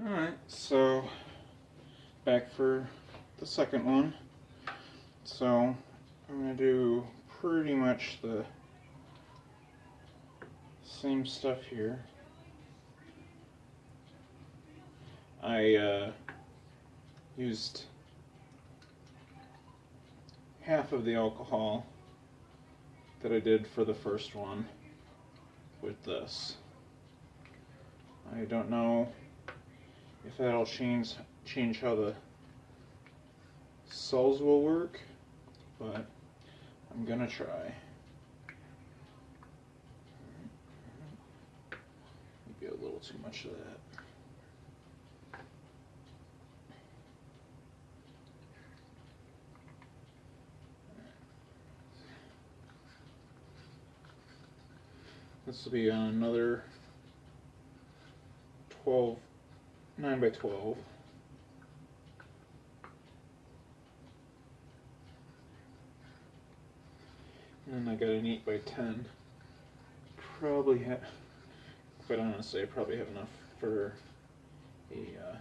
Alright, so back for the second one. So I'm going to do pretty much the same stuff here. I used half of the alcohol that I did for the first one with this. I don't know if that'll change how the cells will work, but I'm gonna try. Maybe a little too much of that. This will be on another 9 by 12. And then I got an 8 by 10. Probably have, quite honestly, I probably have enough for a,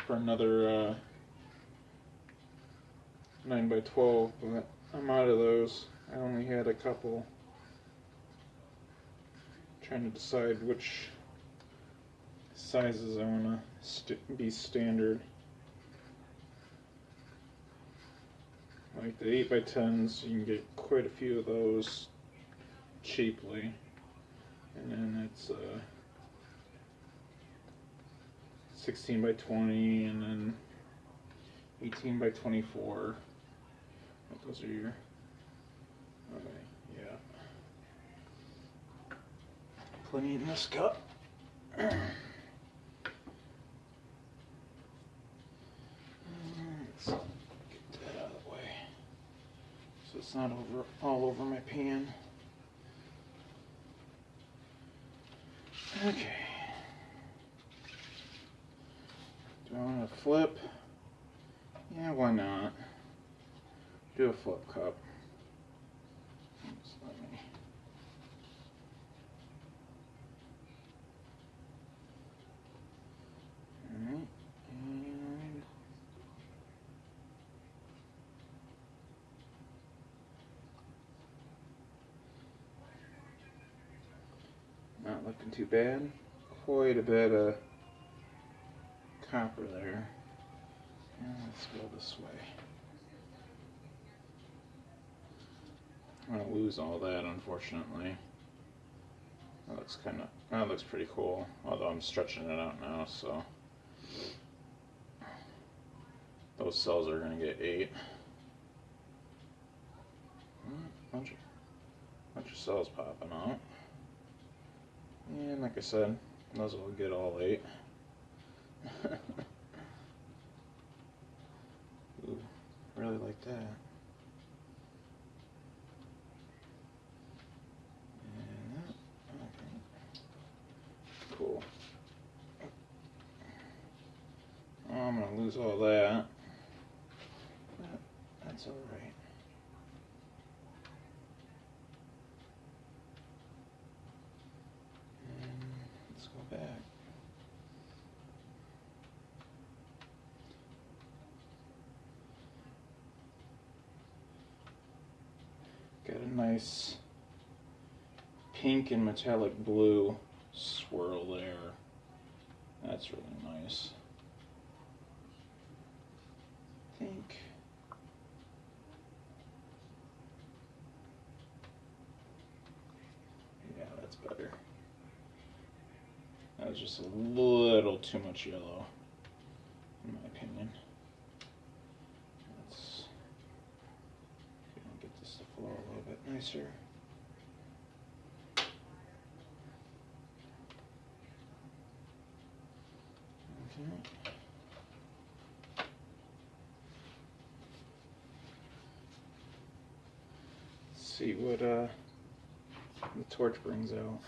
for another 9 by 12, but I'm out of those. I only had a couple. Trying to decide which sizes I want to be standard. Like the 8 by 10s, you can get quite a few of those cheaply. And then it's 16 by 20 and then 18 by 24. Those are your, okay, yeah. Plenty in this cup. Let's get that out of the way so it's not all over my pan. Okay. Do I want to flip? Yeah, why not? Do a flip cup. Just let me. Alright, and not looking too bad. Quite a bit of copper there. And let's go this way. I'm gonna lose all that, unfortunately. That looks pretty cool. Although I'm stretching it out now, so those cells are gonna get 8. Bunch of cells popping out. And like I said, those will get all 8. Ooh, really like that. And that, okay. Cool. Oh, I'm gonna lose all that. But that's alright. Let's go back. Got a nice pink and metallic blue swirl there. That's really nice. I think. Yeah, that's better. That was just a little too much yellow, in my opinion. Let's see if we can get this to flow a little bit nicer. Okay. Let's see what the torch brings out.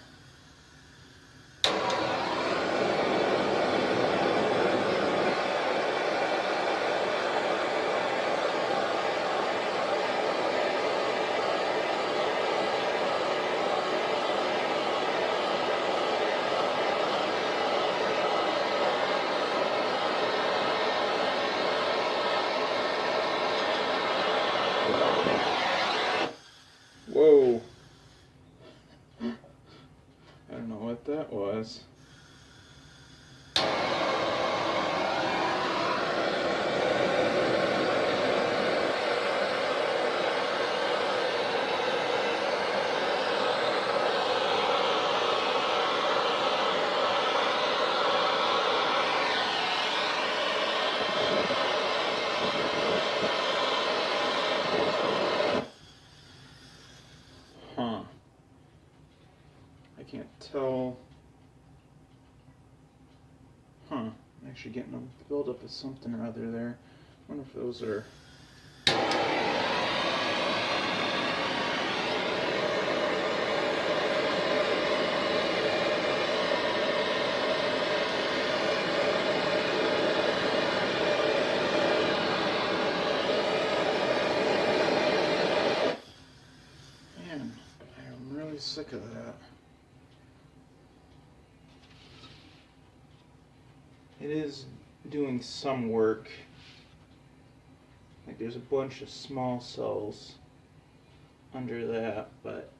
that was. Huh. I can't tell. Huh. I'm actually getting a buildup of something or other there. I wonder if those are. Man, I'm really sick of that. It is doing some work. Like there's a bunch of small cells under that, but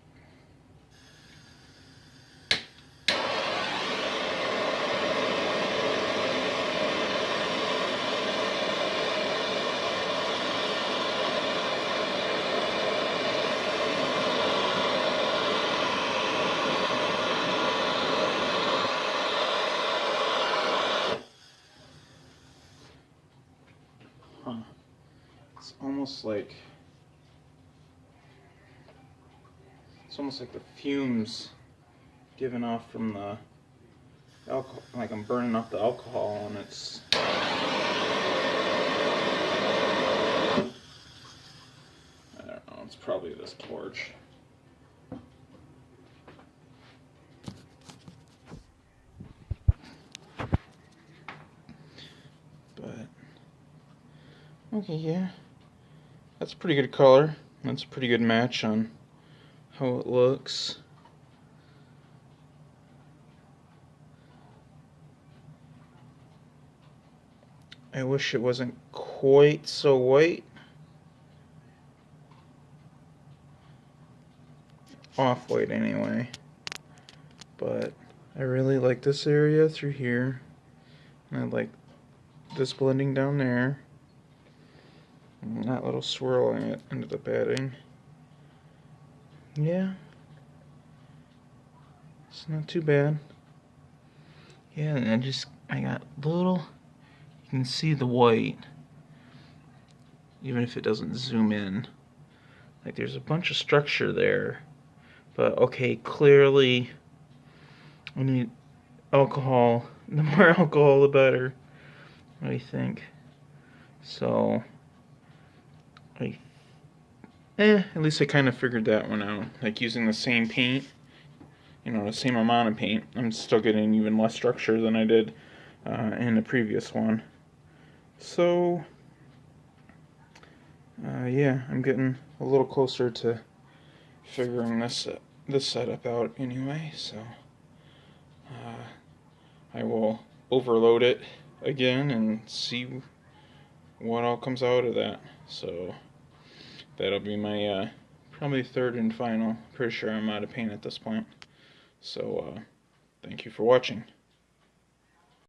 it's almost like the fumes giving off from the alcohol, like I'm burning off the alcohol, and it's I don't know, it's probably this torch. But okay, yeah. That's a pretty good color. That's a pretty good match on how it looks. I wish it wasn't quite so white. Off-white anyway. But I really like this area through here. And I like this blending down there. And that little swirl in it ended up adding. Yeah. It's not too bad. Yeah, and I got little, you can see the white, even if it doesn't zoom in. Like there's a bunch of structure there. But okay, clearly I need alcohol. The more alcohol, the better. What do you think? So, at least I kind of figured that one out. Like using the same paint, you know, the same amount of paint, I'm still getting even less structure than I did in the previous one. So, yeah, I'm getting a little closer to figuring this setup out anyway. So, I will overload it again and see what all comes out of that. So that'll be my probably third and final. Pretty sure I'm out of paint at this point. So thank you for watching.